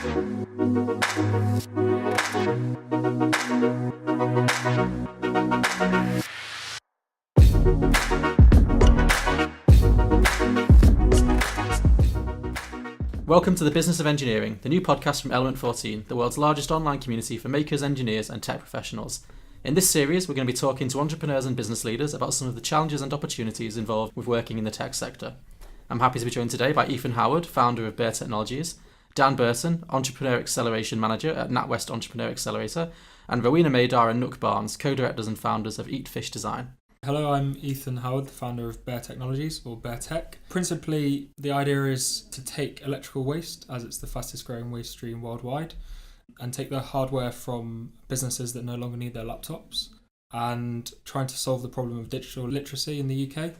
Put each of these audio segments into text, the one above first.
Welcome to the Business of Engineering, the new podcast from Element 14, the world's largest online community for makers, engineers and tech professionals. In this series, we're going to be talking to entrepreneurs and business leaders about some of the challenges and opportunities involved with working in the tech sector. I'm happy to be joined today by Ethan Howard, founder of Burton Technologies, Dan Burton, Entrepreneur Acceleration Manager at Natwest Entrepreneur Accelerator, and Rowena Madar and Nook Barnes, co-directors and founders of Eat Fish Design. Hello, I'm Ethan Howard, the founder of Bear Technologies, or Bear Tech. Principally, the idea is to take electrical waste, as it's the fastest growing waste stream worldwide, and take the hardware from businesses that no longer need their laptops, and trying to solve the problem of digital literacy in the UK.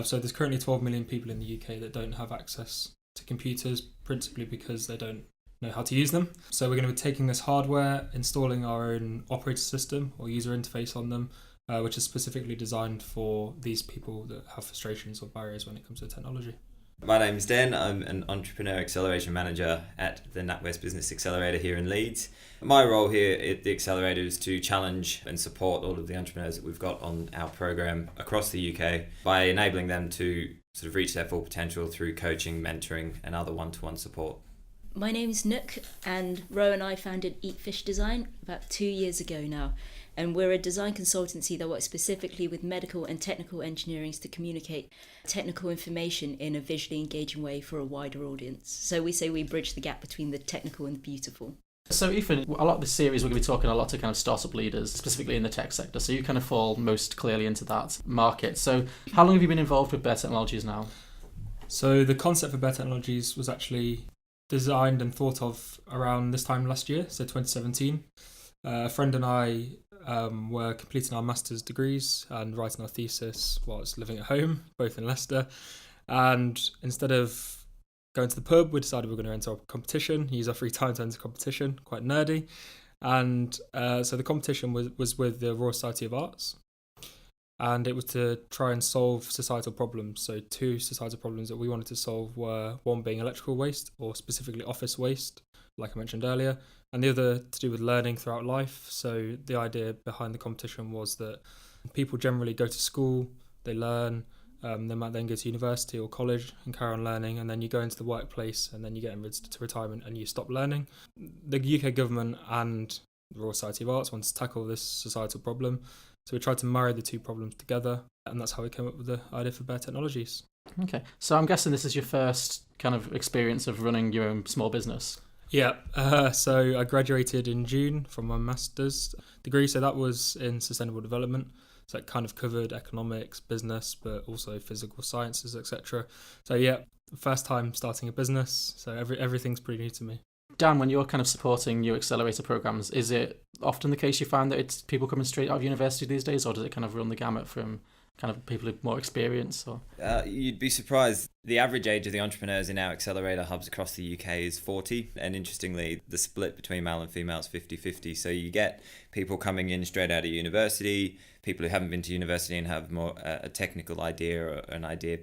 So there's currently 12 million people in the UK that don't have access to computers, principally because they don't know how to use them. So we're going to be taking this hardware, installing our own operating system or user interface on them, which is specifically designed for these people that have frustrations or barriers when it comes to technology. My name's Dan. I'm an Entrepreneur Acceleration Manager at the Natwest Business Accelerator here in Leeds. My role here at the Accelerator is to challenge and support all of the entrepreneurs that we've got on our program across the UK by enabling them to sort of reach their full potential through coaching, mentoring and other one-to-one support. My name's Nook, and Ro and I founded Eat Fish Design about 2 years ago now. And we're a design consultancy that works specifically with medical and technical engineering to communicate technical information in a visually engaging way for a wider audience. So we say we bridge the gap between the technical and the beautiful. So Ethan, a lot of this series we're going to be talking a lot to kind of startup leaders, specifically in the tech sector. So you kind of fall most clearly into that market. So how long have you been involved with Bear Technologies now? So the concept for Bear Technologies was actually designed and thought of around this time last year, so 2017. A friend and I were completing our master's degrees and writing our thesis whilst living at home, both in Leicester. And instead of going to the pub, we decided we were going to enter a competition, use our free time to enter a competition, quite nerdy. And so the competition was with the Royal Society of Arts. And it was to try and solve societal problems. So two societal problems that we wanted to solve were one being electrical waste, or specifically office waste, like I mentioned earlier, and the other to do with learning throughout life. So the idea behind the competition was that people generally go to school, they learn, they might then go to university or college and carry on learning, and then you go into the workplace and then you get to retirement and you stop learning. The UK government and the Royal Society of Arts wanted to tackle this societal problem, so we tried to marry the two problems together, and that's how we came up with the idea for Bear Technologies. Okay, so I'm guessing this is your first kind of experience of running your own small business. Yeah, so I graduated in June from my master's degree, so that was in sustainable development. So it kind of covered economics, business, but also physical sciences, etc. So yeah, first time starting a business, so everything's pretty new to me. Dan, when you're kind of supporting new accelerator programs, is it often the case you find that it's people coming straight out of university these days, or does it kind of run the gamut from kind of people with more experience? Or you'd be surprised. The average age of the entrepreneurs in our accelerator hubs across the UK is 40. And interestingly, the split between male and female is 50-50. So you get people coming in straight out of university, people who haven't been to university and have more a technical idea or an idea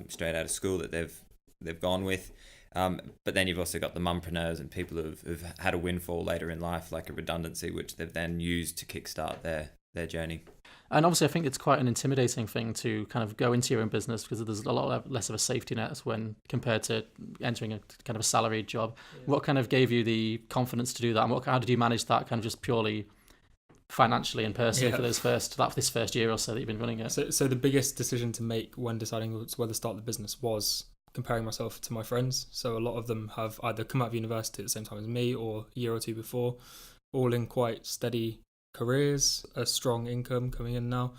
straight out of school that they've gone with. But then you've also got the mumpreneurs and people who've had a windfall later in life, like a redundancy, which they've then used to kickstart their journey. And obviously, I think it's quite an intimidating thing to kind of go into your own business because there's a lot less of a safety net when compared to entering a kind of a salaried job. Yeah. What kind of gave you the confidence to do that, and how did you manage that kind of just purely financially and personally for this first year or so that you've been running it? So the biggest decision to make when deciding whether to start the business was comparing myself to my friends. So a lot of them have either come out of university at the same time as me or a year or two before, all in quite steady careers, a strong income coming in now.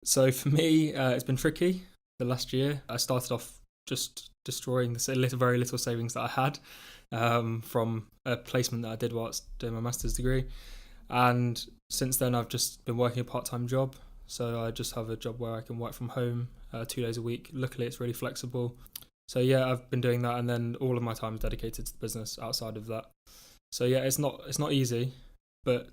So for me, it's been tricky. The last year, I started off just destroying the very little savings that I had from a placement that I did whilst doing my master's degree. And since then, I've just been working a part-time job. So I just have a job where I can work from home 2 days a week. Luckily, it's really flexible. So yeah, I've been doing that, and then all of my time is dedicated to the business outside of that. So yeah, it's not easy, but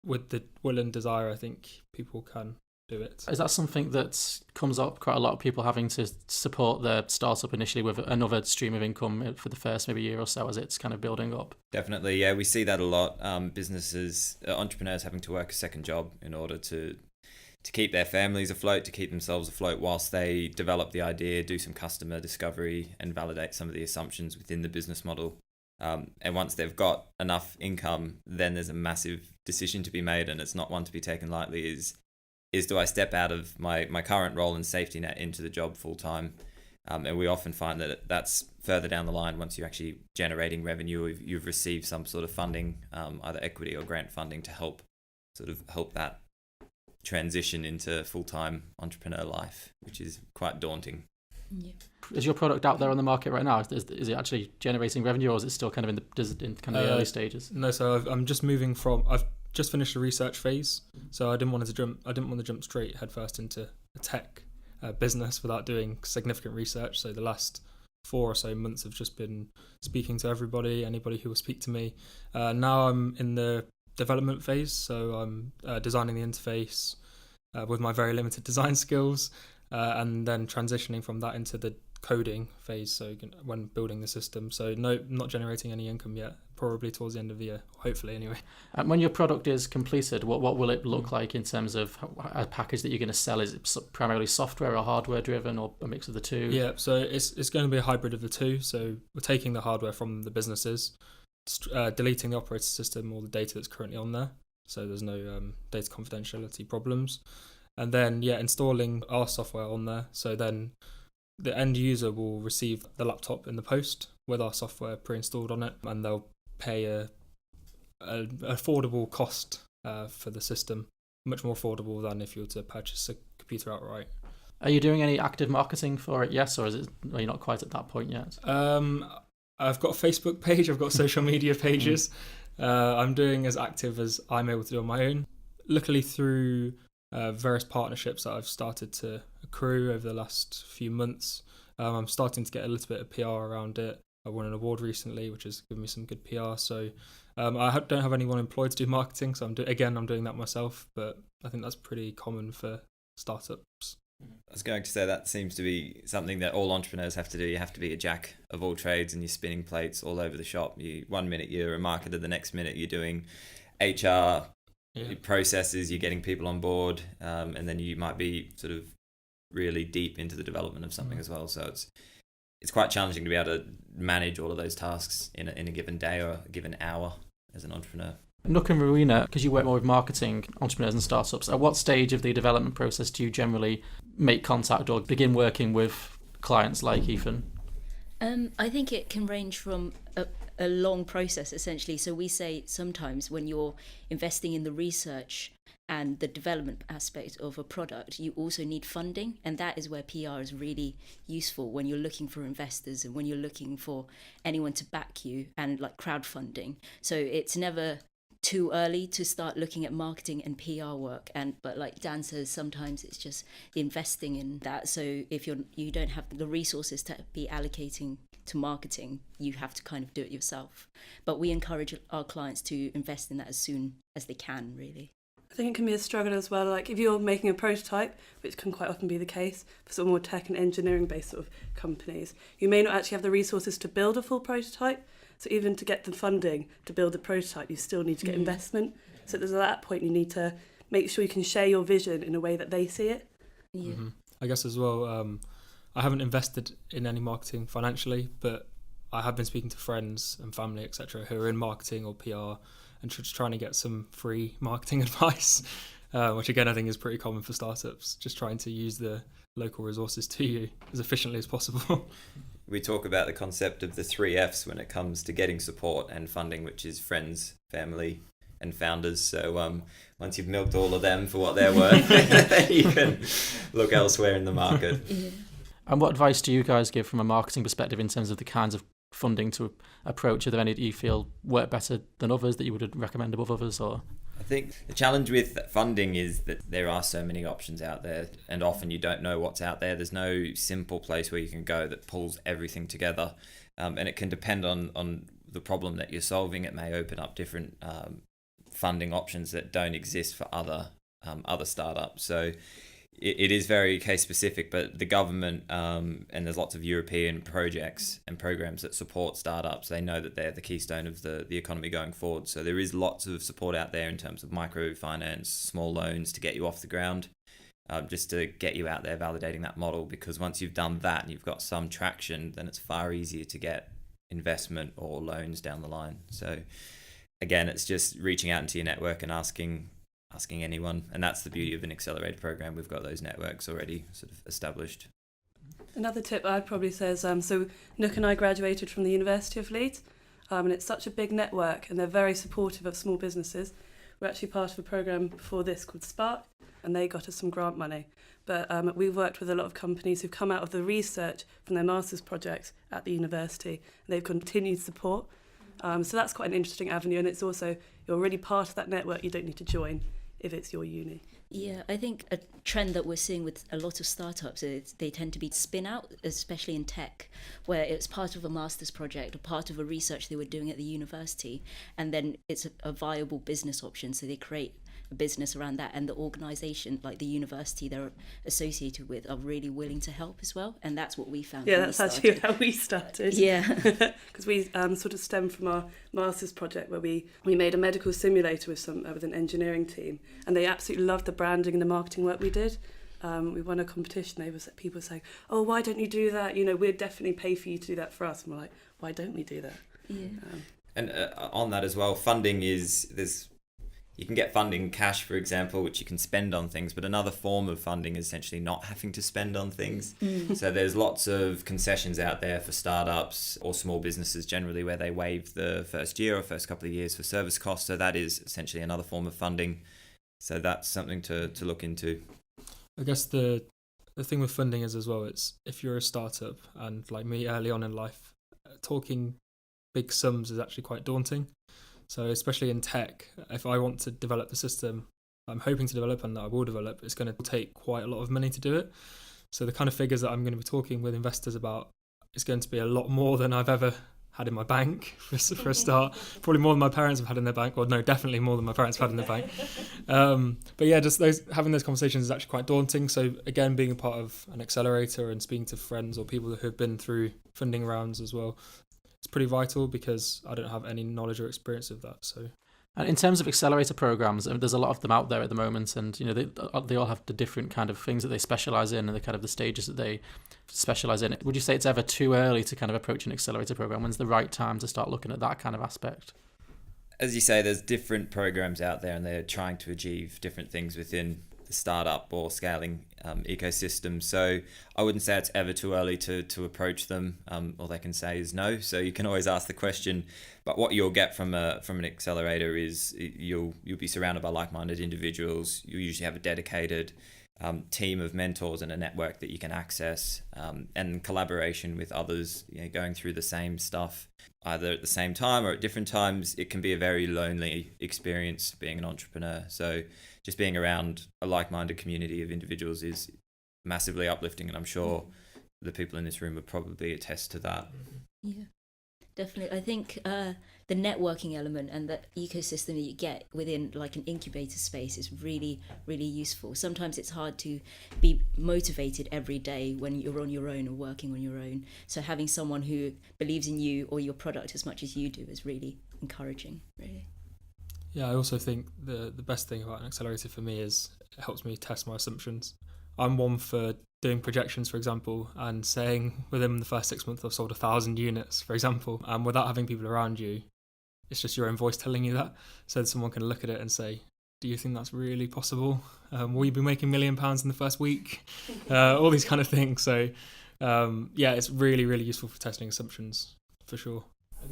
with the will and desire, I think people can do it. Is that something that comes up quite a lot of people having to support their startup initially with another stream of income for the first maybe year or so as it's kind of building up? Definitely, yeah, we see that a lot. Businesses, entrepreneurs having to work a second job in order to keep their families afloat, to keep themselves afloat whilst they develop the idea, do some customer discovery and validate some of the assumptions within the business model. And once they've got enough income, then there's a massive decision to be made, and it's not one to be taken lightly, is do I step out of my current role and safety net into the job full time? And we often find that that's further down the line once you're actually generating revenue, or you've received some sort of funding, either equity or grant funding, to help that transition into full-time entrepreneur life, which is quite daunting. Yeah. Is your product out there on the market right now? Is it actually generating revenue, or is it still kind of in the early stages? No, so I'm just moving from. I've just finished the research phase, so I didn't want to jump straight headfirst into a tech business without doing significant research. So the last 4 or so months have just been speaking to anybody who will speak to me. Now I'm in the development phase, so I'm designing the interface with my very limited design skills, and then transitioning from that into the coding phase, so when building the system. So no, not generating any income yet, probably towards the end of the year, hopefully anyway. And when your product is completed, what will it look like in terms of a package that you're going to sell? Is it primarily software or hardware driven, or a mix of the two? Yeah, so it's going to be a hybrid of the two. So we're taking the hardware from the businesses, deleting the operating system or the data that's currently on there, so there's no data confidentiality problems, and then installing our software on there. So then the end user will receive the laptop in the post with our software pre-installed on it, and they'll pay a affordable cost for the system, much more affordable than if you were to purchase a computer outright. Are you doing any active marketing for it? Yes, or are you not quite at that point yet? I've got a Facebook page, I've got social media pages. I'm doing as active as I'm able to do on my own. Luckily, through various partnerships that I've started to accrue over the last few months, I'm starting to get a little bit of PR around it. I won an award recently, which has given me some good PR. So I don't have anyone employed to do marketing, so I'm doing that myself. But I think that's pretty common for startups. I was going to say that seems to be something that all entrepreneurs have to do. You have to be a jack of all trades, and you're spinning plates all over the shop. One minute you're a marketer, the next minute you're doing HR processes, you're getting people on board, and then you might be sort of really deep into the development of something as well. So it's quite challenging to be able to manage all of those tasks in a given day or a given hour as an entrepreneur. Nook and Rowena, because you work more with marketing, entrepreneurs and startups, at what stage of the development process do you generally make contact or begin working with clients like Ethan? I think it can range from a long process, essentially. So we say sometimes when you're investing in the research and the development aspect of a product, you also need funding, and that is where PR is really useful when you're looking for investors and when you're looking for anyone to back you, and like crowdfunding. So it's never too early to start looking at marketing and PR work, but like Dan says, sometimes it's just investing in that. So if you don't have the resources to be allocating to marketing, you have to kind of do it yourself. But we encourage our clients to invest in that as soon as they can, really. I think it can be a struggle as well. Like if you're making a prototype, which can quite often be the case for sort of more tech and engineering based sort of companies, you may not actually have the resources to build a full prototype. So even to get the funding to build a prototype, you still need to get investment. So there's at that point you need to make sure you can share your vision in a way that they see it. Yeah. Mm-hmm. I guess as well, I haven't invested in any marketing financially, but I have been speaking to friends and family, etc., who are in marketing or PR and just trying to get some free marketing advice, which again I think is pretty common for startups, just trying to use the local resources to you as efficiently as possible. We talk about the concept of the 3 Fs when it comes to getting support and funding, which is friends, family, and founders. So once you've milked all of them for what they're worth, you can look elsewhere in the market. Yeah. And what advice do you guys give from a marketing perspective in terms of the kinds of funding to approach? Are there any that you feel work better than others that you would recommend above others? Or I think the challenge with funding is that there are so many options out there, and often you don't know what's out there. There's no simple place where you can go that pulls everything together, and it can depend on the problem that you're solving. It may open up different funding options that don't exist for other other startups. So it is very case specific, but the government and there's lots of European projects and programs that support startups. They know that they're the keystone of the economy going forward. So there is lots of support out there in terms of microfinance, small loans to get you off the ground, just to get you out there validating that model. Because once you've done that and you've got some traction, then it's far easier to get investment or loans down the line. So again, it's just reaching out into your network and asking anyone, and that's the beauty of an accelerator program. We've got those networks already sort of established. Another tip I'd probably say is, so Nook and I graduated from the University of Leeds, and it's such a big network and they're very supportive of small businesses. We're actually part of a program before this called Spark, and they got us some grant money. But we've worked with a lot of companies who've come out of the research from their master's projects at the university, and they've continued support. So that's quite an interesting avenue, and it's also, you're already part of that network, you don't need to join if it's your uni. Yeah, I think a trend that we're seeing with a lot of startups is they tend to be spin out, especially in tech, where it's part of a master's project or part of a research they were doing at the university, and then it's a viable business option, so they create a business around that, and the organisation, like the university they're associated with, are really willing to help as well, and that's what we found. Yeah, that's actually how we started. Yeah. Because we sort of stemmed from our master's project where we made a medical simulator with an engineering team, and they absolutely loved the branding and the marketing work we did. We won a competition. People were saying, "Oh, why don't you do that? You know, we'd definitely pay for you to do that for us." And we're like, "Why don't we do that?" Yeah. And on that as well, funding you can get funding cash, for example, which you can spend on things, but another form of funding is essentially not having to spend on things. So there's lots of concessions out there for startups or small businesses generally, where they waive the first year or first couple of years for service costs. So that is essentially another form of funding. So that's something to look into. I guess the thing with funding is as well, it's if you're a startup and like me early on in life, talking big sums is actually quite daunting. So especially in tech, if I want to develop the system I'm hoping to develop and that I will develop, it's going to take quite a lot of money to do it. So the kind of figures that I'm going to be talking with investors about is going to be a lot more than I've ever had in my bank for a start. Probably more than my parents have had in their bank. Well, no, definitely more than my parents have had in their bank. But yeah, just having those conversations is actually quite daunting. So again, being a part of an accelerator and speaking to friends or people who have been through funding rounds as well, it's pretty vital because I don't have any knowledge or experience of that. So. And in terms of accelerator programs, there's a lot of them out there at the moment, and you know they all have the different kind of things that they specialize in and the kind of the stages that they specialize in. Would you say it's ever too early to kind of approach an accelerator program? When's the right time to start looking at that kind of aspect? As you say, there's different programs out there, and they're trying to achieve different things within the startup or scaling ecosystem. So I wouldn't say it's ever too early to approach them. All they can say is no. So you can always ask the question. But what you'll get from an accelerator is you'll be surrounded by like-minded individuals. You usually have a dedicated team of mentors and a network that you can access, and collaboration with others, going through the same stuff either at the same time or at different times. It can be a very lonely experience being an entrepreneur. So just being around a like-minded community of individuals is massively uplifting, and I'm sure the people in this room would probably attest to that. Yeah, definitely. I think the networking element and the ecosystem that you get within like an incubator space is really, really useful. Sometimes it's hard to be motivated every day when you're on your own or working on your own. So having someone who believes in you or your product as much as you do is really encouraging, really. Yeah, I also think the best thing about an accelerator for me is it helps me test my assumptions. I'm one for doing projections, for example, and saying within the first 6 months I've sold 1,000 units, for example, and without having people around you, it's just your own voice telling you that. So that someone can look at it and say, do you think that's really possible? Will you be making £1 million in the first week? All these kind of things. So yeah, it's really, really useful for testing assumptions, for sure.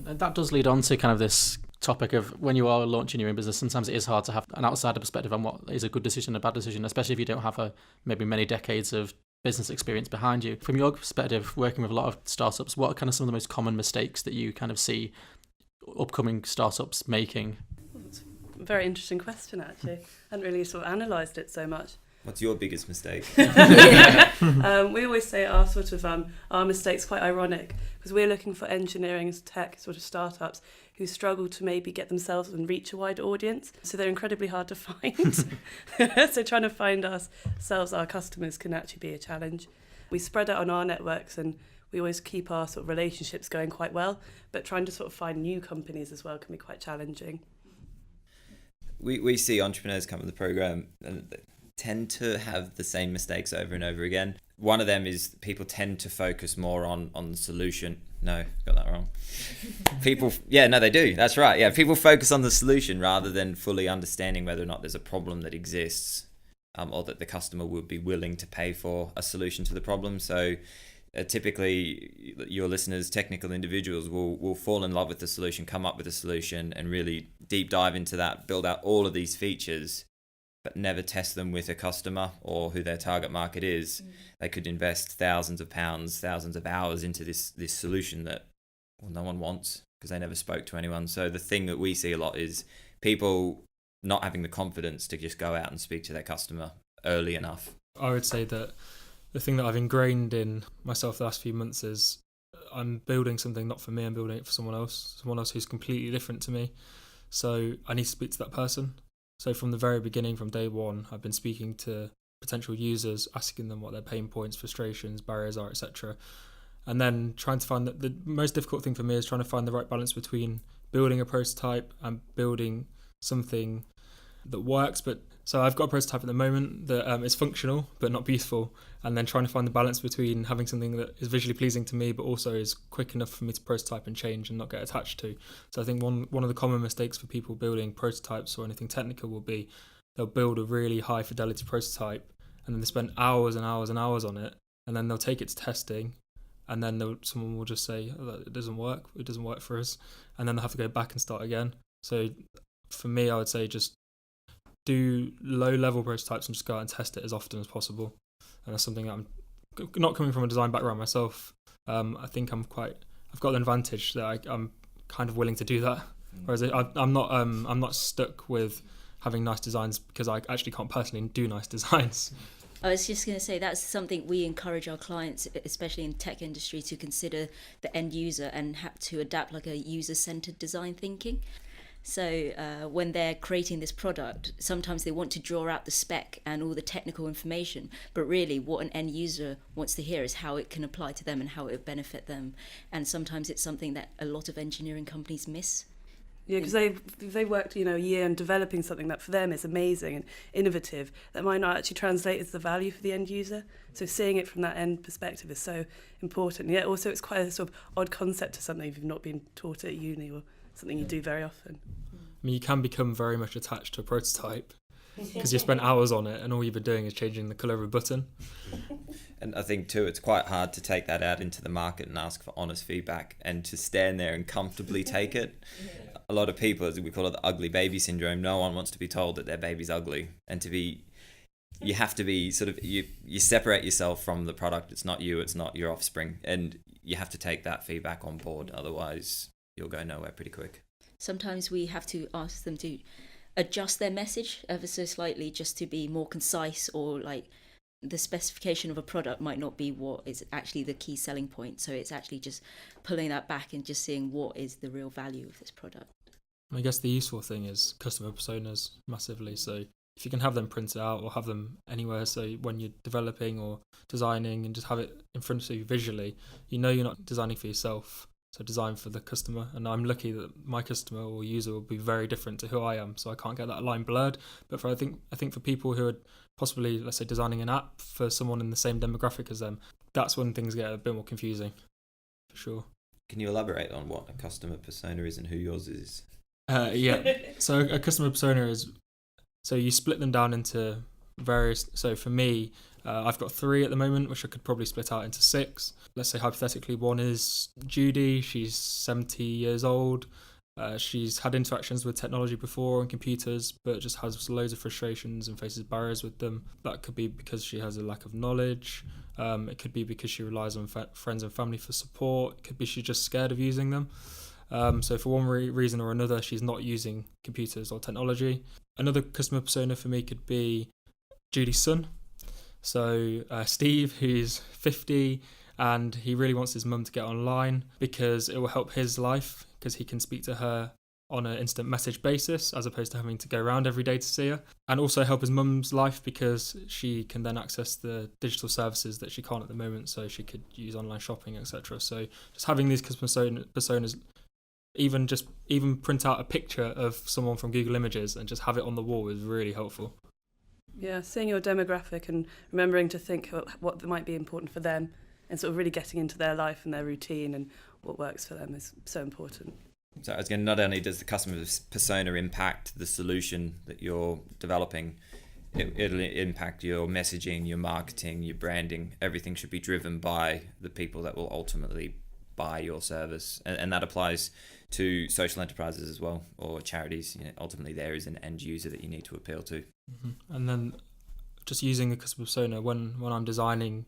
And that does lead on to kind of this topic of when you are launching your own business, sometimes it is hard to have an outsider perspective on what is a good decision, a bad decision, especially if you don't have maybe many decades of business experience behind you. From your perspective, working with a lot of startups, what are kind of some of the most common mistakes that you kind of see upcoming startups making? It's a very interesting question, actually. I hadn't really sort of analysed it so much. What's your biggest mistake? We always say our mistake's quite ironic because we're looking for engineering and tech sort of startups who struggle to maybe get themselves and reach a wider audience. So they're incredibly hard to find. So trying to find ourselves, our customers, can actually be a challenge. We spread out on our networks and we always keep our sort of relationships going quite well, but trying to sort of find new companies as well can be quite challenging. We see entrepreneurs come to the program and they tend to have the same mistakes over and over again. One of them is people tend to focus more on the solution. No, got that wrong. They do. That's right. Yeah, people focus on the solution rather than fully understanding whether or not there's a problem that exists, or that the customer would be willing to pay for a solution to the problem. So typically your listeners, technical individuals, will fall in love with the solution, come up with a solution and really deep dive into that, build out all of these features, but never test them with a customer or who their target market is. They could invest thousands of pounds, thousands of hours into this solution that no one wants because they never spoke to anyone. So the thing that we see a lot is people not having the confidence to just go out and speak to their customer early enough. I would say that the thing that I've ingrained in myself the last few months is I'm building something not for me, I'm building it for someone else who's completely different to me. So I need to speak to that person. So from the very beginning, from day one, I've been speaking to potential users, asking them what their pain points, frustrations, barriers are, etc. And then trying to find the most difficult thing for me is trying to find the right balance between building a prototype and building something that works. But so I've got a prototype at the moment that is functional but not beautiful, and then trying to find the balance between having something that is visually pleasing to me but also is quick enough for me to prototype and change and not get attached to. So I think one of the common mistakes for people building prototypes or anything technical will be they'll build a really high fidelity prototype and then they spend hours and hours and hours on it, and then they'll take it to testing, and then someone will just say, oh, it doesn't work for us, and then they'll have to go back and start again. So for me, I would say just do low-level prototypes and just go out and test it as often as possible. And that's something that I'm not coming from a design background myself. I think I've got the advantage that I'm kind of willing to do that. Whereas I'm not stuck with having nice designs because I actually can't personally do nice designs. I was just going to say that's something we encourage our clients, especially in the tech industry, to consider the end user and have to adapt like a user-centered design thinking. So when they're creating this product, sometimes they want to draw out the spec and all the technical information, but really what an end user wants to hear is how it can apply to them and how it would benefit them. And sometimes it's something that a lot of engineering companies miss. Yeah, because they worked a year in developing something that for them is amazing and innovative that might not actually translate as the value for the end user. So seeing it from that end perspective is so important. Yet also it's quite a sort of odd concept to something if you've not been taught at uni or something you do very often. I mean, you can become very much attached to a prototype because you spent hours on it and all you've been doing is changing the colour of a button. And I think too, it's quite hard to take that out into the market and ask for honest feedback and to stand there and comfortably take it. A lot of people, as we call it, the ugly baby syndrome, no one wants to be told that their baby's ugly. And you have to be sort of, you separate yourself from the product. It's not you, it's not your offspring. And you have to take that feedback on board. Otherwise, you'll go nowhere pretty quick. Sometimes we have to ask them to adjust their message ever so slightly just to be more concise, or like the specification of a product might not be what is actually the key selling point. So it's actually just pulling that back and just seeing what is the real value of this product. I guess the useful thing is customer personas massively. So if you can have them printed out or have them anywhere, so when you're developing or designing and just have it in front of you visually, you're not designing for yourself. So design for the customer, and I'm lucky that my customer or user will be very different to who I am, so I can't get that line blurred. But I think for people who are possibly, let's say, designing an app for someone in the same demographic as them, that's when things get a bit more confusing, for sure. Can you elaborate on what a customer persona is and who yours is? Yeah. So a customer persona is, so you split them down into various. So for me, I've got 3 at the moment, which I could probably split out into 6. Let's say hypothetically, one is Judy. She's 70 years old. She's had interactions with technology before and computers, but just has loads of frustrations and faces barriers with them. That could be because she has a lack of knowledge. It could be because she relies on friends and family for support. It could be she's just scared of using them. So for one reason or another, she's not using computers or technology. Another customer persona for me could be Julie's son. So Steve, who's 50, and he really wants his mum to get online because it will help his life, because he can speak to her on an instant message basis as opposed to having to go around every day to see her, and also help his mum's life because she can then access the digital services that she can't at the moment, so she could use online shopping, etc. So just having these customer personas, even print out a picture of someone from Google Images and just have it on the wall is really helpful. Yeah, seeing your demographic and remembering to think what might be important for them and sort of really getting into their life and their routine and what works for them is so important. So I was going to, not only does the customer persona impact the solution that you're developing, it'll impact your messaging, your marketing, your branding. Everything should be driven by the people that will ultimately buy your service. And that applies to social enterprises as well, or charities. Ultimately there is an end user that you need to appeal to. Mm-hmm. And then just using the customer persona when I'm designing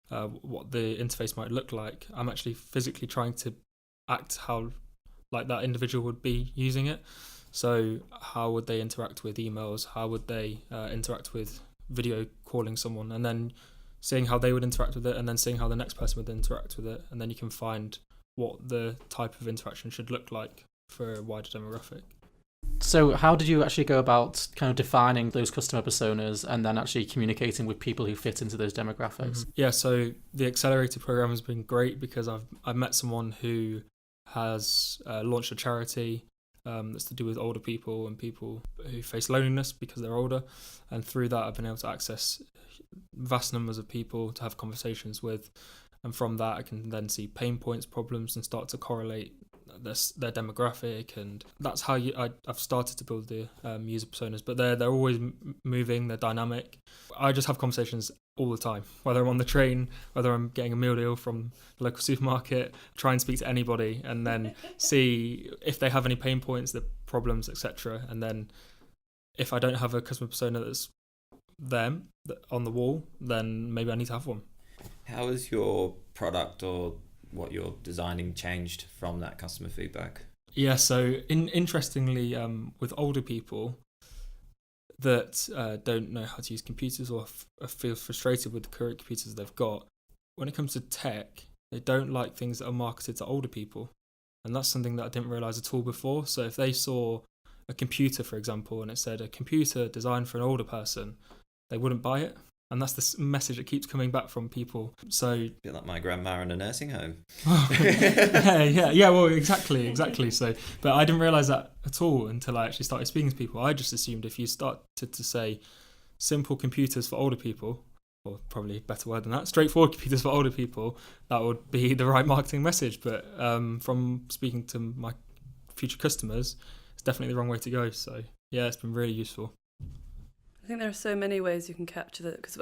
what the interface might look like, I'm actually physically trying to act how like that individual would be using it. So how would they interact with emails? How would they interact with video calling someone? And then seeing how they would interact with it, and then seeing how the next person would interact with it. And then you can find what the type of interaction should look like for a wider demographic. So how did you actually go about kind of defining those customer personas and then actually communicating with people who fit into those demographics? Mm-hmm. Yeah, so the Accelerator program has been great because I've met someone who has launched a charity that's to do with older people and people who face loneliness because they're older, and through that I've been able to access vast numbers of people to have conversations with, and from that I can then see pain points, problems, and start to correlate their demographic, and that's how I've started to build the user personas. But they're always moving, they're dynamic. I just have conversations all the time, whether I'm on the train, whether I'm getting a meal deal from the local supermarket, try and speak to anybody and then see if they have any pain points, the problems, etc. And then if I don't have a customer persona that's them on the wall, then maybe I need to have one. How has your product or what you're designing changed from that customer feedback? Yeah, so interestingly, with older people that don't know how to use computers or feel frustrated with the current computers they've got, when it comes to tech, they don't like things that are marketed to older people. And that's something that I didn't realise at all before. So if they saw a computer, for example, and it said a computer designed for an older person, they wouldn't buy it. And that's the message that keeps coming back from people. So a bit like my grandma in a nursing home. yeah. Well, exactly. So, but I didn't realise that at all until I actually started speaking to people. I just assumed if you started to say simple computers for older people, or probably a better word than that, straightforward computers for older people, that would be the right marketing message. But from speaking to my future customers, it's definitely the wrong way to go. So yeah, it's been really useful. I think there are so many ways you can capture that, because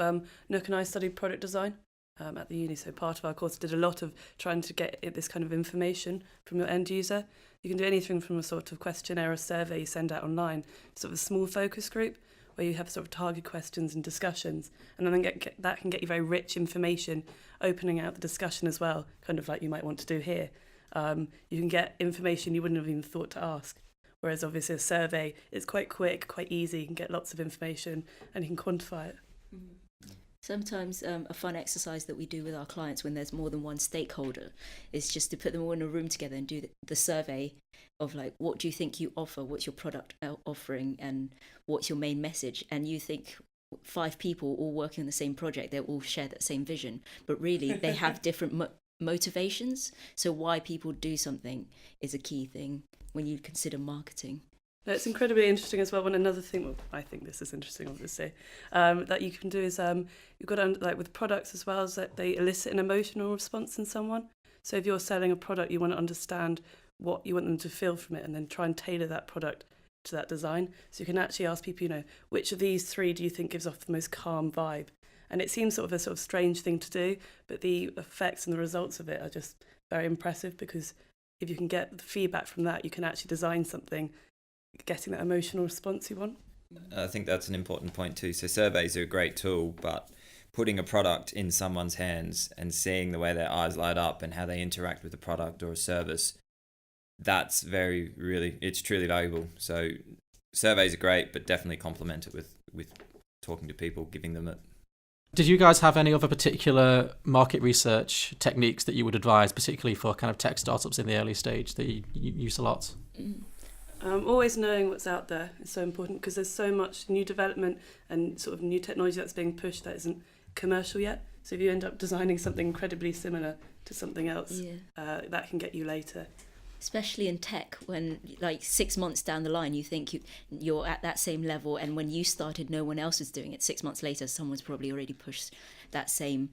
Nook and I studied product design at the uni, so part of our course did a lot of trying to get this kind of information from your end user. You can do anything from a sort of questionnaire or survey you send out online, sort of a small focus group where you have sort of target questions and discussions, and then that can get you very rich information, opening out the discussion as well, kind of like you might want to do here. You can get information you wouldn't have even thought to ask. Whereas obviously a survey is quite quick, quite easy, you can get lots of information and you can quantify it. Sometimes a fun exercise that we do with our clients when there's more than one stakeholder is just to put them all in a room together and do the survey of like, what do you think you offer, what's your product offering, and what's your main message. And you think 5 people all working on the same project, they all share that same vision, but really they have different motivations. So why people do something is a key thing when you consider marketing. It's incredibly interesting as well. One another thing, well, I think this is interesting, obviously, that you can do is you've got to, like with products as well, is that they elicit an emotional response in someone. So if you're selling a product, you want to understand what you want them to feel from it, and then try and tailor that product to that design. So you can actually ask people, which of these 3 do you think gives off the most calm vibe? And it seems sort of a strange thing to do, but the effects and the results of it are just very impressive, because if you can get the feedback from that, you can actually design something getting that emotional response you want. I think that's an important point too. So surveys are a great tool, but putting a product in someone's hands and seeing the way their eyes light up and how they interact with a product or a service, that's it's truly valuable. So surveys are great, but definitely complement it with talking to people, giving them it. Did you guys have any other particular market research techniques that you would advise, particularly for kind of tech startups in the early stage that you use a lot? Always knowing what's out there is so important, because there's so much new development and sort of new technology that's being pushed that isn't commercial yet. So if you end up designing something incredibly similar to something else, that can get you later. Especially in tech, when like 6 months down the line you think you're at that same level, and when you started no one else was doing it. 6 months later someone's probably already pushed that same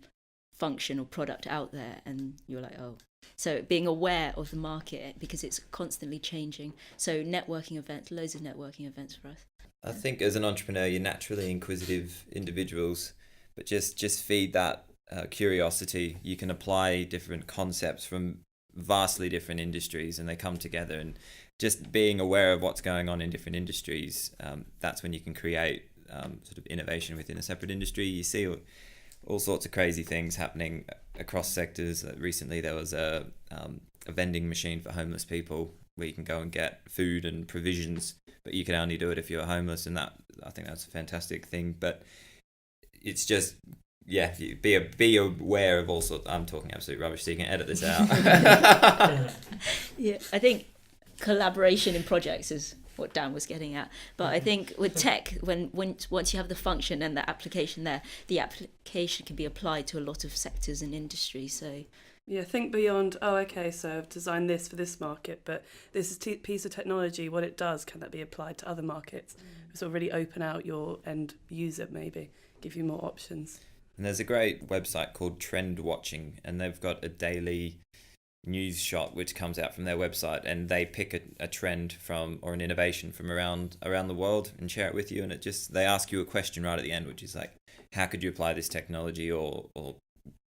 function or product out there, and you're like, oh. So being aware of the market, because it's constantly changing. So networking events, loads of networking events for us. I think as an entrepreneur you're naturally inquisitive individuals, but just feed that curiosity. You can apply different concepts from vastly different industries and they come together, and just being aware of what's going on in different industries, that's when you can create sort of innovation within a separate industry. You see all sorts of crazy things happening across sectors. Recently there was a vending machine for homeless people where you can go and get food and provisions, but you can only do it if you're homeless, and that, I think that's a fantastic thing. But it's just, yeah, be aware of all sorts. I'm talking absolute rubbish, so you can edit this out. Yeah, I think collaboration in projects is what Dan was getting at. But I think with tech, once you have the function and the application there, the application can be applied to a lot of sectors and industries. So yeah, think beyond, oh, okay, so I've designed this for this market, but this is piece of technology, what it does, can that be applied to other markets? Sort of really open out your end user, maybe, give you more options. And there's a great website called Trend Watching, and they've got a daily news shot which comes out from their website, and they pick a trend from, or an innovation from around the world and share it with you. And they ask you a question right at the end, which is like, how could you apply this technology or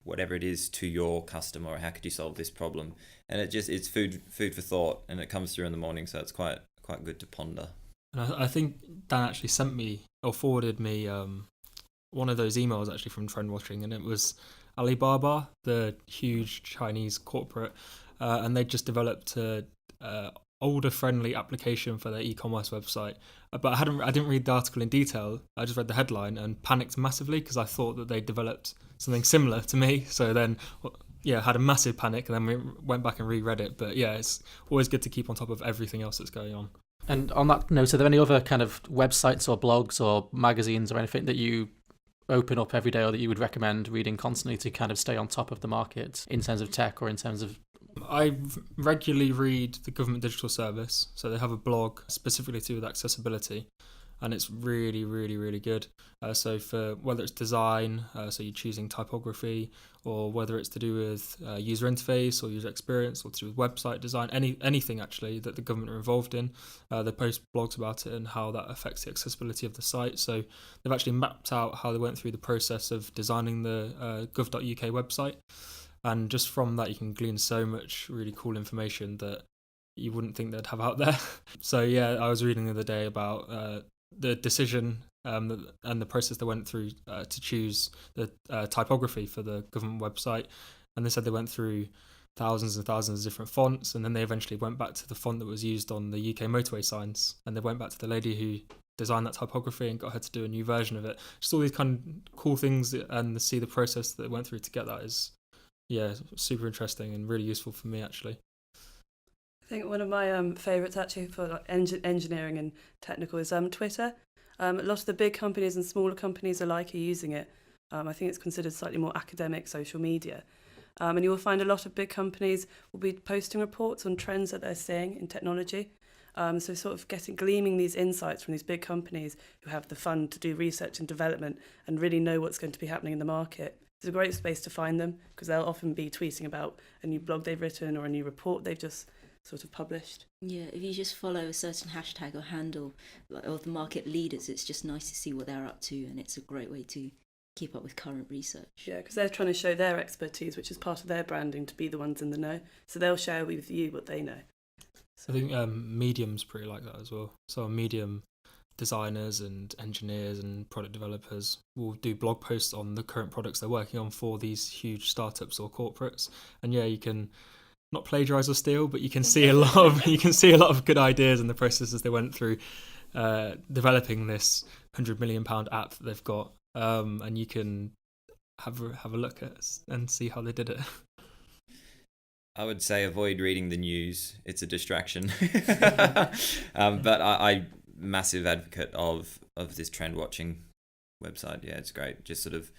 whatever it is to your customer, or how could you solve this problem? And it's food for thought, and it comes through in the morning, so it's quite good to ponder. And I think Dan actually sent me or forwarded me one of those emails actually from Trend Watching, and it was Alibaba, the huge Chinese corporate, and they just developed a older friendly application for their e-commerce website. But I didn't read the article in detail. I just read the headline and panicked massively because I thought that they developed something similar to me. So then, had a massive panic, and then we went back and reread it. But yeah, it's always good to keep on top of everything else that's going on. And on that note, are there any other kind of websites or blogs or magazines or anything that you open up every day, or that you would recommend reading constantly to kind of stay on top of the market in terms of tech or in terms of... I regularly read the Government Digital Service, so they have a blog specifically to do with accessibility, and it's really, really, really good. So for whether it's design, so you're choosing typography, or whether it's to do with user interface or user experience, or to do with website design, anything actually that the government are involved in, they post blogs about it and how that affects the accessibility of the site. So they've actually mapped out how they went through the process of designing the gov.uk website. And just from that, you can glean so much really cool information that you wouldn't think they'd have out there. So yeah, I was reading the other day about the decision and the process they went through to choose the typography for the government website. And they said they went through thousands and thousands of different fonts, and then they eventually went back to the font that was used on the UK motorway signs. And they went back to the lady who designed that typography and got her to do a new version of it. Just all these kind of cool things, and to see the process that they went through to get that is... yeah, super interesting and really useful for me, actually. I think one of my favourites actually for like engineering and technical is Twitter. A lot of the big companies and smaller companies alike are using it. I think it's considered slightly more academic social media. And you will find a lot of big companies will be posting reports on trends that they're seeing in technology. So sort of gleaming these insights from these big companies who have the fund to do research and development and really know what's going to be happening in the market. It's a great space to find them, because they'll often be tweeting about a new blog they've written or a new report they've just sort of published. Yeah, if you just follow a certain hashtag or handle of the market leaders, it's just nice to see what they're up to, and it's a great way to keep up with current research. Yeah, because they're trying to show their expertise, which is part of their branding, to be the ones in the know. So they'll share with you what they know. So I think Medium's pretty like that as well. So on Medium, designers and engineers and product developers will do blog posts on the current products they're working on for these huge startups or corporates. And yeah, you can not plagiarize or steal, but you can see a lot of good ideas in the processes they went through developing this £100 million app that they've got, and you can have a look at and see how they did it. I would say avoid reading the news. It's a distraction. But I massive advocate of this trend watching website. Yeah, it's great. Just sort of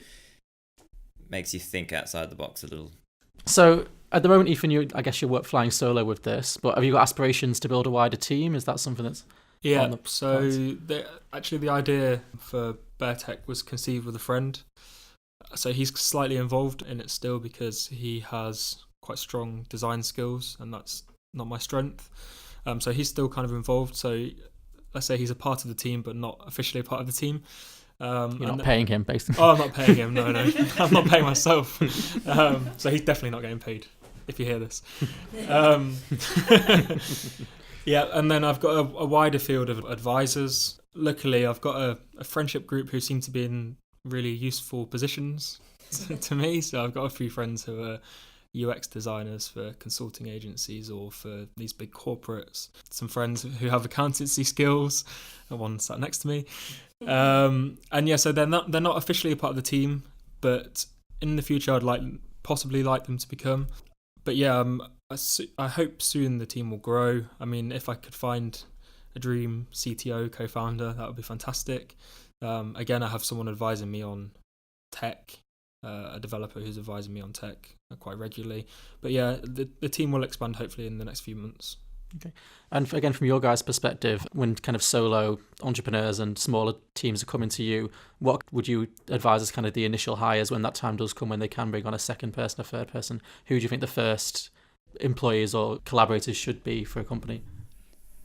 makes you think outside the box a little. So at the moment, Ethan, I guess you're flying solo with this, but have you got aspirations to build a wider team? Is that something that's on the so actually the idea for Bear Tech was conceived with a friend. So he's slightly involved in it still because he has quite strong design skills, and that's not my strength. So he's still kind of involved. So let's say he's a part of the team, but not officially a part of the team. You're not paying him, basically. Oh, I'm not paying him. No. I'm not paying myself. So he's definitely not getting paid, if you hear this. Yeah, and then I've got a wider field of advisors. Luckily, I've got a friendship group who seem to be in really useful positions to me. So I've got a few friends who are UX designers for consulting agencies or for these big corporates. Some friends who have accountancy skills. One sat next to me. And yeah, so they're not officially a part of the team, but in the future I'd possibly like them to become. But yeah, I hope soon the team will grow. I mean, if I could find a dream CTO co-founder, that would be fantastic. Again, I have someone advising me on tech, a developer who's advising me on tech quite regularly. But yeah, the team will expand hopefully in the next few months. Okay. And again, from your guys' perspective, when kind of solo entrepreneurs and smaller teams are coming to you, what would you advise as kind of the initial hires when that time does come, when they can bring on a second person, a third person? Who do you think the first employees or collaborators should be for a company?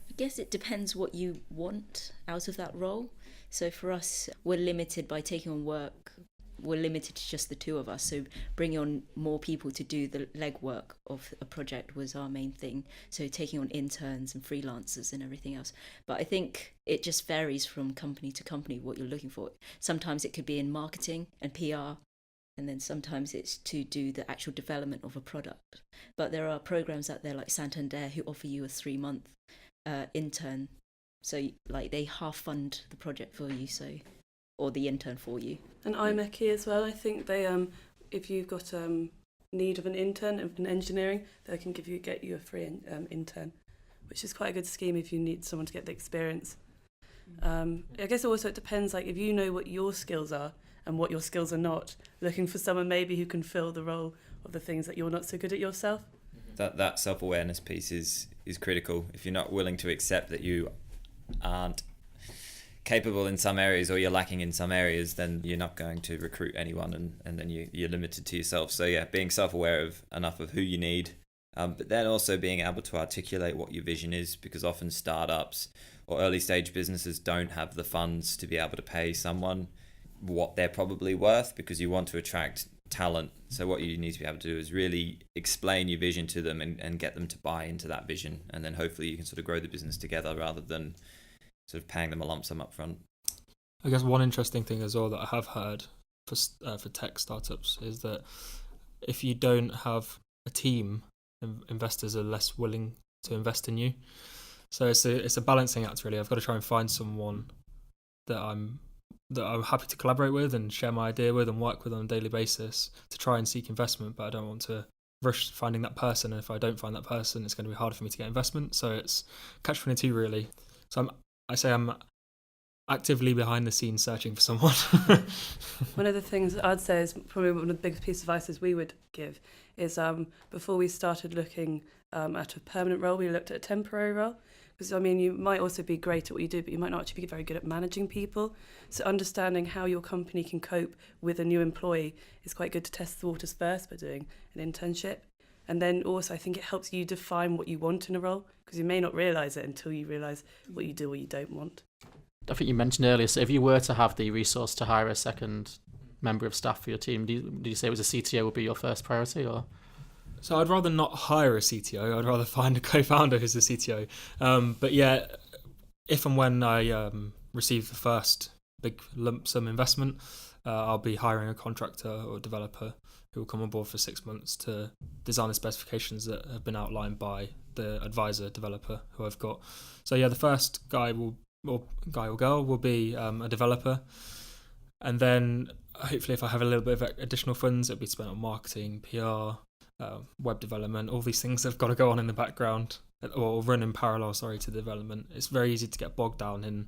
I guess it depends what you want out of that role. So for us, we're limited by taking on work. We're limited to just the two of us. So bringing on more people to do the legwork of a project was our main thing. So taking on interns and freelancers and everything else. But I think it just varies from company to company what you're looking for. Sometimes it could be in marketing and PR, and then sometimes it's to do the actual development of a product. But there are programs out there like Santander who offer you a 3-month intern. So like they half fund the project for you, or the intern for you. And IMechE as well. I think they, if you've got need of an intern in engineering, they can get you a free intern, which is quite a good scheme if you need someone to get the experience. I guess also it depends, like if you know what your skills are and what your skills are not, looking for someone maybe who can fill the role of the things that you're not so good at yourself. That self-awareness piece is critical. If you're not willing to accept that you aren't capable in some areas or you're lacking in some areas, then you're not going to recruit anyone, and then you're limited to yourself. So yeah, being self-aware of enough of who you need, but then also being able to articulate what your vision is, because often startups or early stage businesses don't have the funds to be able to pay someone what they're probably worth, because you want to attract talent. So what you need to be able to do is really explain your vision to them and get them to buy into that vision, and then hopefully you can sort of grow the business together rather than sort of paying them a lump sum up front. I guess one interesting thing as well that I have heard for tech startups is that if you don't have a team, investors are less willing to invest in you. So it's a balancing act really. I've got to try and find someone that I'm happy to collaborate with and share my idea with and work with on a daily basis to try and seek investment, but I don't want to rush finding that person, and if I don't find that person, it's going to be harder for me to get investment. So it's catch-22 really. So I'm actively behind the scenes searching for someone. One of the things I'd say is probably one of the biggest pieces of advice we would give is before we started looking at a permanent role, we looked at a temporary role. Because, I mean, you might also be great at what you do, but you might not actually be very good at managing people. So understanding how your company can cope with a new employee is quite good to test the waters first by doing an internship. And then also I think it helps you define what you want in a role, because you may not realise it until you realise what you do or you don't want. I think you mentioned earlier, so if you were to have the resource to hire a second member of staff for your team, did you say it was a CTO would be your first priority, or? So I'd rather not hire a CTO. I'd rather find a co-founder who's a CTO. But yeah, if and when I receive the first big lump sum investment, I'll be hiring a contractor or developer who will come on board for 6 months to design the specifications that have been outlined by the advisor developer who I've got. So yeah, the first guy will or guy or girl will be a developer. And then hopefully if I have a little bit of additional funds, it'll be spent on marketing, PR, web development, all these things that have got to go on in the background or run in parallel, to development. It's very easy to get bogged down in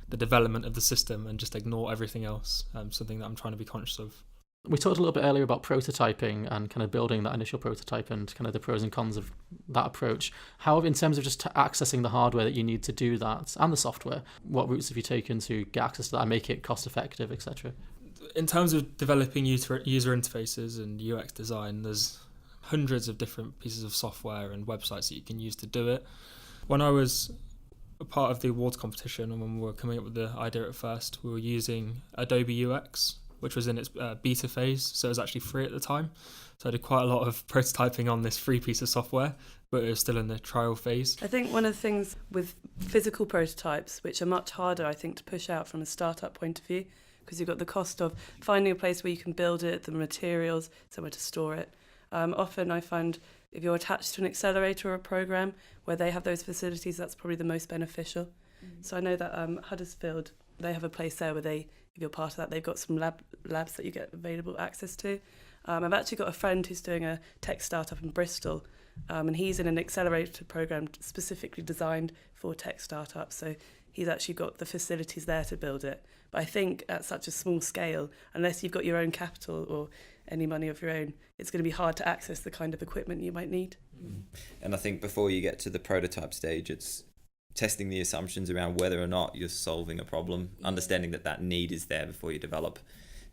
the development of the system and just ignore everything else, something that I'm trying to be conscious of. We talked a little bit earlier about prototyping and kind of building that initial prototype and kind of the pros and cons of that approach. How, in terms of just accessing the hardware that you need to do that and the software, what routes have you taken to get access to that and make it cost effective, etc.? In terms of developing user interfaces and UX design, there's hundreds of different pieces of software and websites that you can use to do it. When I was a part of the awards competition and when we were coming up with the idea at first, we were using Adobe UX, which was in its beta phase, so it was actually free at the time. So I did quite a lot of prototyping on this free piece of software, but it was still in the trial phase. I think one of the things with physical prototypes, which are much harder, I think, to push out from a startup point of view, because you've got the cost of finding a place where you can build it, the materials, somewhere to store it. Often I find if you're attached to an accelerator or a program where they have those facilities, that's probably the most beneficial. So I know that Huddersfield, they have a place there where if you're part of that, they've got some labs that you get available access to. I've actually got a friend who's doing a tech startup in Bristol, and he's in an accelerator program specifically designed for tech startups. So he's actually got the facilities there to build it. But I think at such a small scale, unless you've got your own capital or any money of your own, it's going to be hard to access the kind of equipment you might need. And I think before you get to the prototype stage, it's testing the assumptions around whether or not you're solving a problem, understanding that need is there before you develop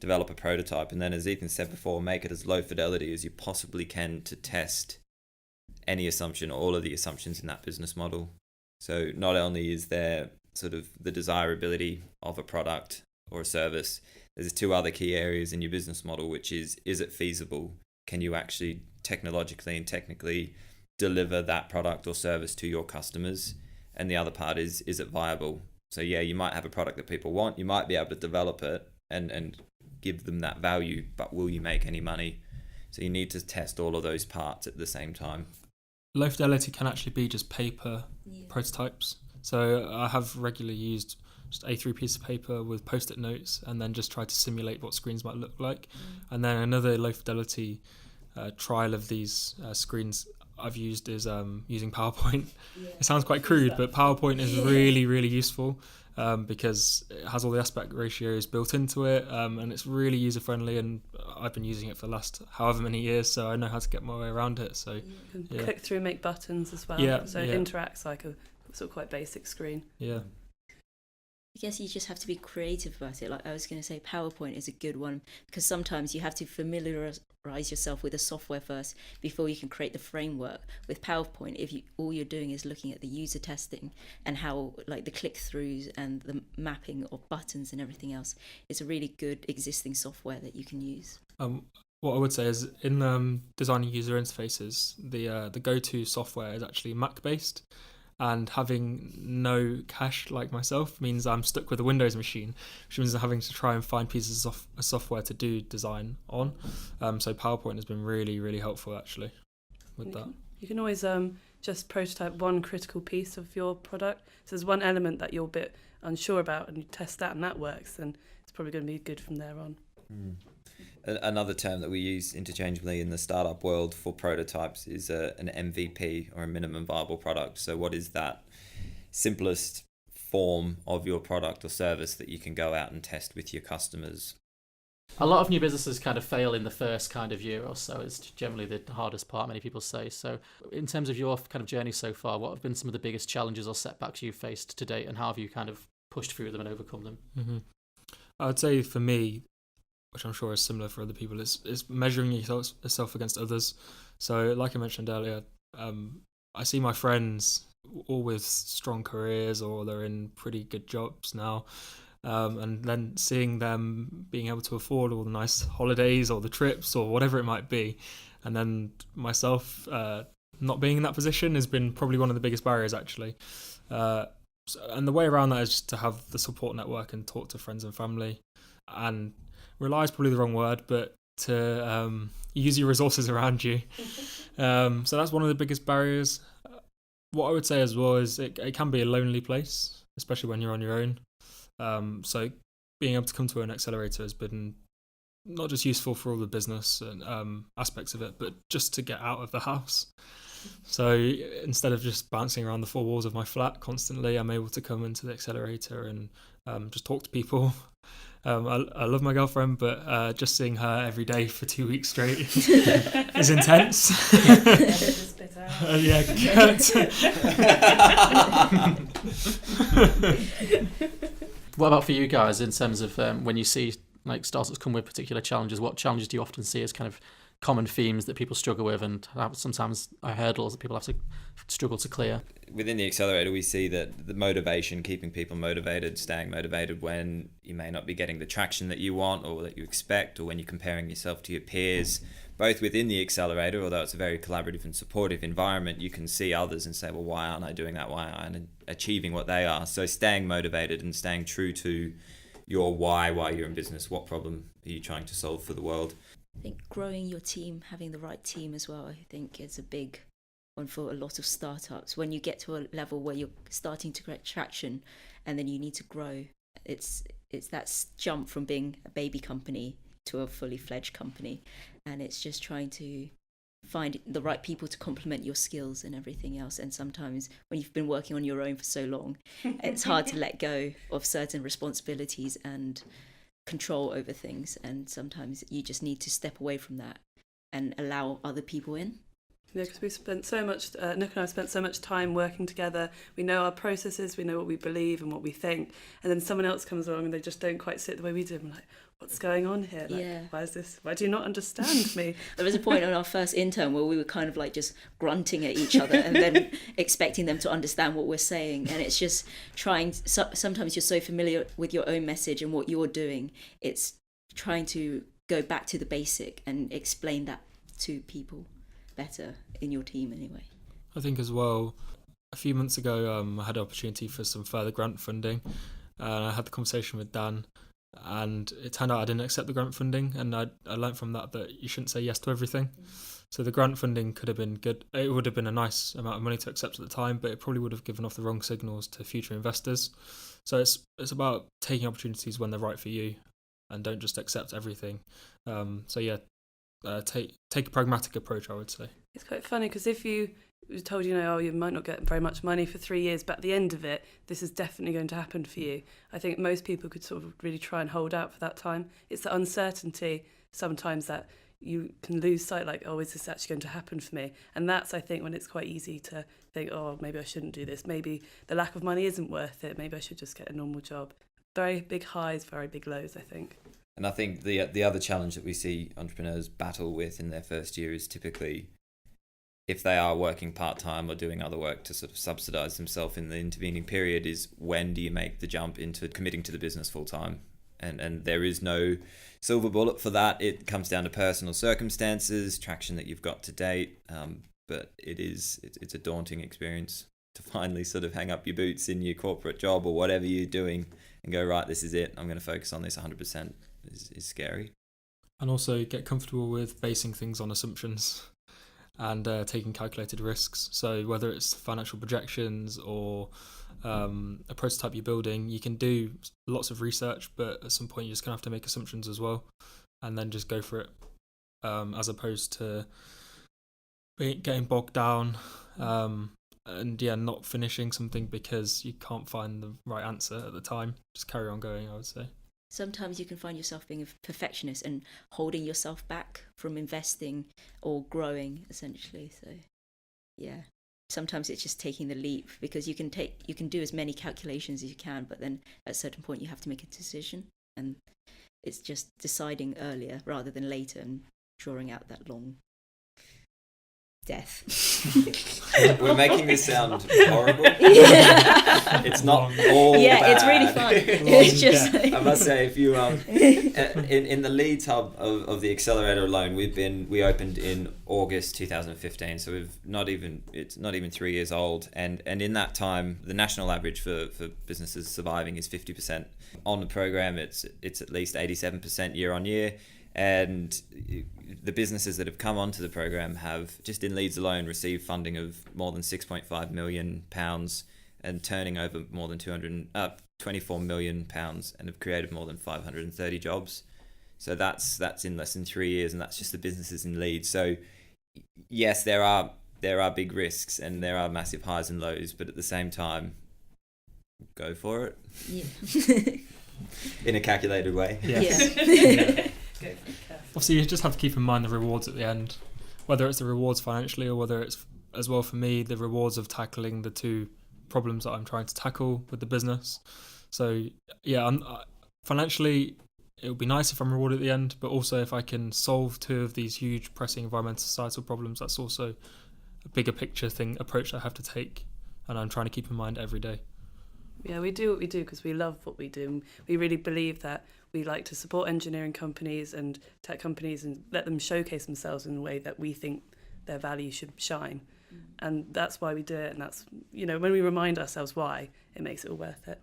a prototype. And then, as Ethan said before, make it as low fidelity as you possibly can to test any assumption, all of the assumptions in that business model. So not only is there sort of the desirability of a product or a service, there's two other key areas in your business model, which is it feasible? Can you actually technologically and technically deliver that product or service to your customers? And the other part is it viable? So yeah, you might have a product that people want, you might be able to develop it and give them that value, but will you make any money? So you need to test all of those parts at the same time. Low fidelity can actually be just paper prototypes. So I have regularly used just A3 piece of paper with post-it notes and then just try to simulate what screens might look like. And then another low fidelity trial of these screens I've used is using PowerPoint. It sounds quite crude, but PowerPoint is really, really useful because it has all the aspect ratios built into it, and it's really user-friendly, and I've been using it for the last however many years, so I know how to get my way around it. So you can click through, make buttons as well. So it interacts like a sort of quite basic screen. Yeah. I guess you just have to be creative about it. Like I was going to say, PowerPoint is a good one because sometimes you have to familiarize yourself with the software first before you can create the framework. With PowerPoint, if all you're doing is looking at the user testing and how like the click-throughs and the mapping of buttons and everything else, it's a really good existing software that you can use. What I would say is in designing user interfaces, the go-to software is actually Mac-based. And having no cache like myself means I'm stuck with a Windows machine, which means I'm having to try and find pieces of software to do design on. So PowerPoint has been really, really helpful actually with that. You can always just prototype one critical piece of your product. So there's one element that you're a bit unsure about and you test that and that works, then it's probably going to be good from there on. Another term that we use interchangeably in the startup world for prototypes is an MVP, or a minimum viable product. So what is that simplest form of your product or service that you can go out and test with your customers? A lot of new businesses kind of fail in the first kind of year or so. It's generally the hardest part, many people say. So in terms of your kind of journey so far, what have been some of the biggest challenges or setbacks you've faced to date, and how have you kind of pushed through them and overcome them? Mm-hmm. I would say for me, which I'm sure is similar for other people, is measuring yourself against others. So like I mentioned earlier, I see my friends all with strong careers or they're in pretty good jobs now, and then seeing them being able to afford all the nice holidays or the trips or whatever it might be, and then myself not being in that position has been probably one of the biggest barriers actually. And the way around that is just to have the support network and talk to friends and family, and rely is probably the wrong word, but to use your resources around you. So that's one of the biggest barriers. What I would say as well is it can be a lonely place, especially when you're on your own. So being able to come to an accelerator has been not just useful for all the business and aspects of it, but just to get out of the house. So instead of just bouncing around the four walls of my flat constantly, I'm able to come into the accelerator and just talk to people. I love my girlfriend, but just seeing her every day for 2 weeks straight is intense. Yeah, What about for you guys in terms of when you see like startups come with particular challenges? What challenges do you often see as kind of common themes that people struggle with, and sometimes are hurdles that people have to struggle to clear? Within the accelerator, we see that the motivation, keeping people motivated, staying motivated when you may not be getting the traction that you want or that you expect, or when you're comparing yourself to your peers, both within the accelerator, although it's a very collaborative and supportive environment, you can see others and say, well, why aren't I doing that? Why aren't I achieving what they are? So staying motivated and staying true to your why you're in business. What problem are you trying to solve for the world? I think growing your team, having the right team as well, I think is a big one for a lot of startups. When you get to a level where you're starting to get traction and then you need to grow, it's that jump from being a baby company to a fully fledged company. And it's just trying to find the right people to complement your skills and everything else. And sometimes when you've been working on your own for so long, it's hard to let go of certain responsibilities and control over things, and sometimes you just need to step away from that and allow other people in. Yeah, because we spent so much, Nick and I spent so much time working together. We know our processes, we know what we believe and what we think, and then someone else comes along and they just don't quite sit the way we do. I'm like, what's going on here? Like, Yeah. Why do you not understand me? There was a point on our first intern where we were kind of like just grunting at each other and then expecting them to understand what we're saying. And it's just trying, sometimes you're so familiar with your own message and what you're doing. It's trying to go back to the basic and explain that to people better in your team anyway. I think as well, a few months ago, I had an opportunity for some further grant funding, and I had the conversation with Dan, and it turned out I didn't accept the grant funding, and I learned from that you shouldn't say yes to everything. So the grant funding could have been good. It would have been a nice amount of money to accept at the time, but it probably would have given off the wrong signals to future investors. So it's about taking opportunities when they're right for you, and don't just accept everything. Take a pragmatic approach, I would say. It's quite funny because if you were told, you might not get very much money for 3 years, but at the end of it, this is definitely going to happen for you. I think most people could sort of really try and hold out for that time. It's the uncertainty sometimes that you can lose sight, like, oh, is this actually going to happen for me? And that's, I think, when it's quite easy to think, oh, maybe I shouldn't do this. Maybe the lack of money isn't worth it. Maybe I should just get a normal job. Very big highs, very big lows, I think. And I think the other challenge that we see entrepreneurs battle with in their first year is typically if they are working part-time or doing other work to sort of subsidize themselves in the intervening period, is when do you make the jump into committing to the business full-time? And there is no silver bullet for that. It comes down to personal circumstances, traction that you've got to date, but it's a daunting experience to finally sort of hang up your boots in your corporate job or whatever you're doing and go, right, this is it, I'm going to focus on this 100%. Is scary. And also get comfortable with basing things on assumptions and taking calculated risks. So whether it's financial projections or a prototype you're building, you can do lots of research, but at some point you're just going to have to make assumptions as well, and then just go for it, as opposed to getting bogged down and not finishing something because you can't find the right answer at the time. Just carry on going, I would say. Sometimes you can find yourself being a perfectionist and holding yourself back from investing or growing, essentially. So, yeah, sometimes it's just taking the leap, because you can do as many calculations as you can, but then at a certain point you have to make a decision, and it's just deciding earlier rather than later and drawing out that long death. We're making this sound horrible. It's not all bad. It's really fun. It's just I must say, if you in the Leeds hub of the accelerator alone, we opened in August 2015, so it's not even 3 years old, and in that time the national average for businesses surviving is 50%. On the program it's at least 87% year on year. And the businesses that have come onto the program have, just in Leeds alone, received funding of more than £6.5 million and turning over more than £24 million and have created more than 530 jobs. So that's in less than 3 years, and that's just the businesses in Leeds. So yes, there are big risks and there are massive highs and lows, but at the same time, go for it. Yeah. In a calculated way. Yes. Yeah. Obviously, you just have to keep in mind the rewards at the end, whether it's the rewards financially or whether it's, as well for me, the rewards of tackling the two problems that I'm trying to tackle with the business. So yeah, financially, it would be nice if I'm rewarded at the end, but also if I can solve two of these huge pressing environmental societal problems, that's also a bigger picture approach that I have to take, and I'm trying to keep in mind every day. Yeah, we do what we do because we love what we do. We really believe that we like to support engineering companies and tech companies and let them showcase themselves in the way that we think their value should shine. And that's why we do it. And that's, when we remind ourselves why, it makes it all worth it.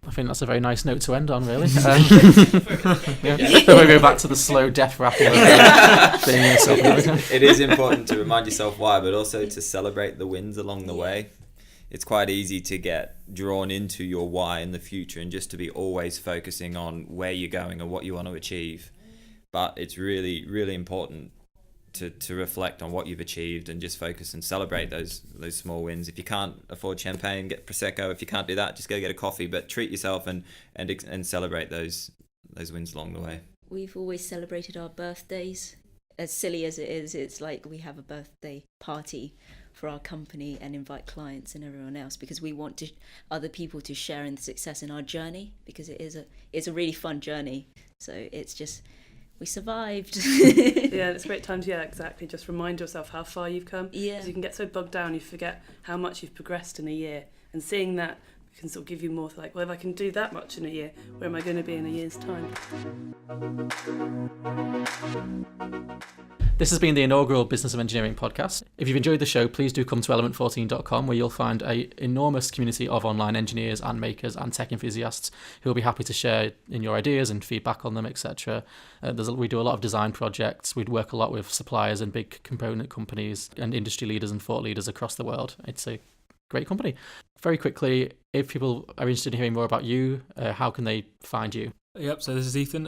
I think that's a very nice note to end on, really. We'll go back to the slow death rattle of being yourself. It is important to remind yourself why, but also to celebrate the wins along the way. It's quite easy to get drawn into your why in the future and just to be always focusing on where you're going and what you want to achieve. But it's really, really important to reflect on what you've achieved and just focus and celebrate those small wins. If you can't afford champagne, get Prosecco. If you can't do that, just go get a coffee. But treat yourself and celebrate those wins along the way. We've always celebrated our birthdays. As silly as it is, it's like we have a birthday party for our company and invite clients and everyone else because we want other people to share in the success in our journey, because it's a really fun journey. So it's just, we survived. Yeah, it's a great time to, exactly, just remind yourself how far you've come. Yeah. Because you can get so bogged down, you forget how much you've progressed in a year. And seeing that can sort of give you more like, well, if I can do that much in a year, where am I going to be in a year's time? This has been the inaugural Business of Engineering podcast. If you've enjoyed the show, please do come to element14.com, where you'll find an enormous community of online engineers and makers and tech enthusiasts who will be happy to share in your ideas and feedback on them, etc. We do a lot of design projects. We'd work a lot with suppliers and big component companies and industry leaders and thought leaders across the world. It's a great company. Very quickly, if people are interested in hearing more about you, how can they find you? Yep, so this is Ethan.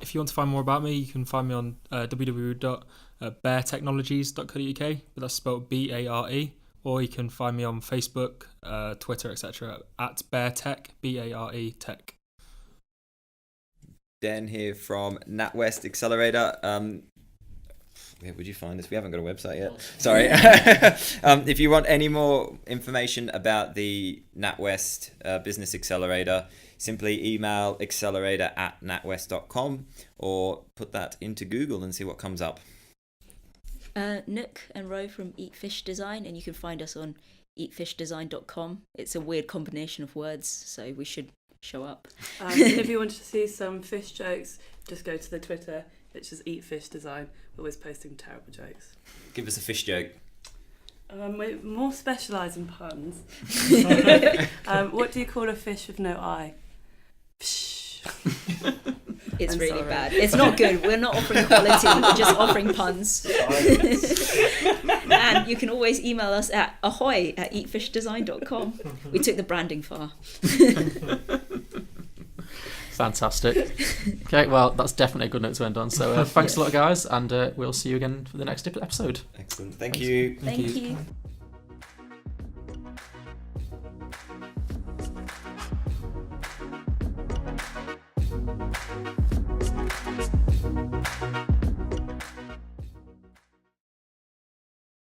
If you want to find more about me, you can find me on www.baretechnologies.co.uk, but that's spelled B-A-R-E, or you can find me on Facebook, Twitter, etc. at BareTech, B-A-R-E Tech. Dan here from Natwest Accelerator. Where would you find this? We haven't got a website yet. Sorry. If you want any more information about the Natwest Business Accelerator, simply email accelerator@natwest.com or put that into Google and see what comes up. Nook and Ro from Eat Fish Design, and you can find us on eatfishdesign.com. It's a weird combination of words, so we should show up. If you wanted to see some fish jokes, just go to the Twitter, which is Eat Fish Design. We're always posting terrible jokes. Give us a fish joke. We're more specialised in puns. What do you call a fish with no eye? It's I'm really sorry. bad. It's not good. We're not offering quality. We're just offering puns. And you can always email us at ahoy@eatfishdesign.com. We took the branding far. Fantastic. Okay, well, that's definitely a good note to end on. So thanks a lot, guys, and we'll see you again for the next episode. Excellent. Thank you. Thank you.